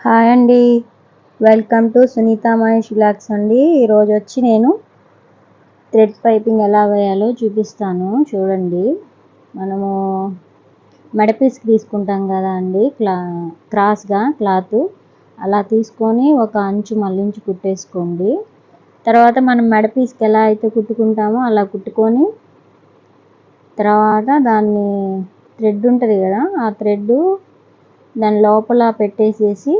Hi అండి. Welcome to Sunitha Mahesh vlogs అండి. ఈరోజు వచ్చి నేను థ్రెడ్ పైపింగ్ ఎలా వేయాలో చూపిస్తాను. చూడండి, మనము మెడపీస్కి తీసుకుంటాం కదా అండి, క్రాస్గా క్లాత్ అలా తీసుకొని ఒక అంచు మళ్ళించి కుట్టేసుకోండి. తర్వాత మనం మెడపీస్కి ఎలా అయితే కుట్టుకుంటామో అలా కుట్టుకొని, తర్వాత దాన్ని థ్రెడ్ ఉంటుంది కదా, ఆ థ్రెడ్ దాని లోపల పెట్టేసేసి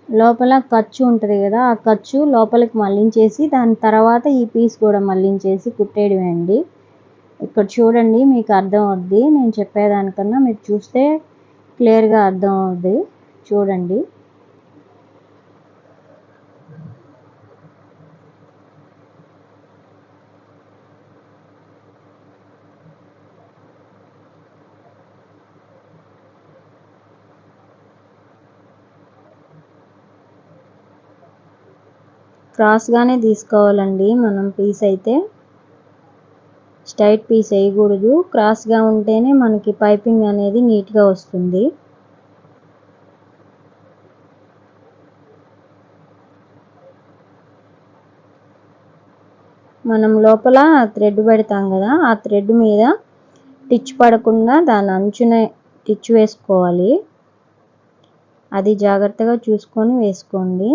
లోపల ఖర్చు ఉంటుంది కదా, ఆ ఖర్చు లోపలికి మళ్ళించేసి దాని తర్వాత ఈ పీస్ కూడా మళ్ళించేసి కుట్టేయడమే అండి. ఇక్కడ చూడండి, మీకు అర్థం అవుద్ది. నేను చెప్పేదానికన్నా మీరు చూస్తే క్లియర్గా అర్థం అవుద్ది. చూడండి. క్రాస్గానే తీసుకోవాలండి మనం పీస్ అయితే, స్ట్రైట్ పీస్ వేయకూడదు. క్రాస్గా ఉంటేనే మనకి పైపింగ్ అనేది నీట్గా వస్తుంది. మనం లోపల థ్రెడ్ పెడతాం కదా, ఆ థ్రెడ్ మీద టిచ్ పడకుండా దాని అంచునే టిచ్ వేసుకోవాలి. అది జాగ్రత్తగా చూసుకొని వేసుకోండి.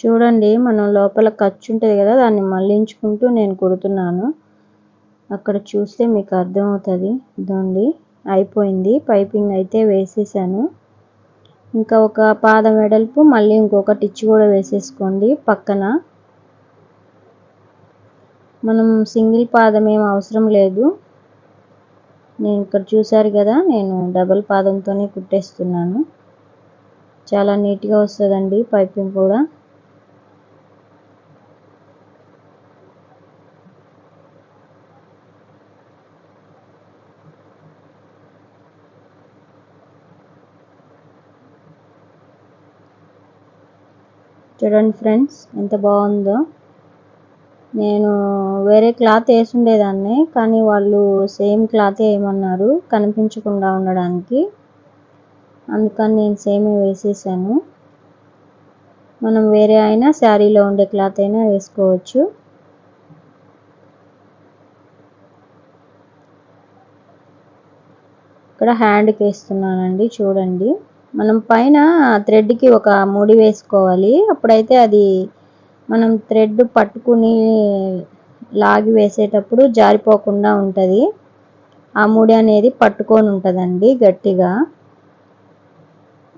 చూడండి, మనం లోపల ఖర్చు ఉంటుంది కదా, దాన్ని మళ్ళించుకుంటూ నేను కుడుతున్నాను. అక్కడ చూస్తే మీకు అర్థమవుతుంది. ఇదండి, అయిపోయింది. పైపింగ్ అయితే వేసేసాను. ఇంకా ఒక పాదం వెడల్పు మళ్ళీ ఇంకొక టిచ్ కూడా వేసేసుకోండి పక్కన. మనం సింగిల్ పాదం ఏం అవసరం లేదు. నేను ఇక్కడ చూసారు కదా, నేను డబుల్ పాదంతోనే కుట్టేస్తున్నాను. చాలా నీట్గా వస్తుందండి పైపింగ్ కూడా. చూడండి ఫ్రెండ్స్, ఎంత బాగుందో. నేను వేరే క్లాత్ వేసి ఉండేదాన్ని, కానీ వాళ్ళు సేమ్ క్లాత్ వేయమన్నారు కనిపించకుండా ఉండడానికి. అందుకని నేను సేమే వేసేసాను. మనం వేరే అయినా శారీలో ఉండే క్లాత్ అయినా వేసుకోవచ్చు. ఇక్కడ హ్యాండ్కి వేస్తున్నానండి. చూడండి, మనం పైన థ్రెడ్కి ఒక ముడి వేసుకోవాలి. అప్పుడైతే అది మనం థ్రెడ్ పట్టుకుని లాగి వేసేటప్పుడు జారిపోకుండా ఉంటుంది. ఆ ముడి అనేది పట్టుకొని ఉంటుందండి గట్టిగా.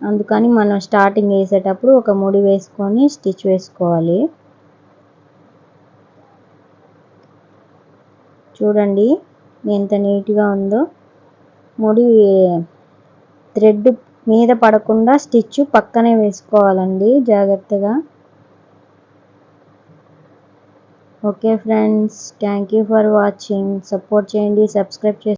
అందుకని మనం స్టార్టింగ్ వేసేటప్పుడు ఒక ముడి వేసుకొని స్టిచ్ వేసుకోవాలి. చూడండి ఎంత నీట్గా ఉందో. ముడి థ్రెడ్ మీద పడకుండా స్టిచ్ పక్కనే వేసుకోవాలండి జాగ్రత్తగా. Okay friends, thank you for watching. Support చేయండి, సబ్స్క్రైబ్ చేయండి.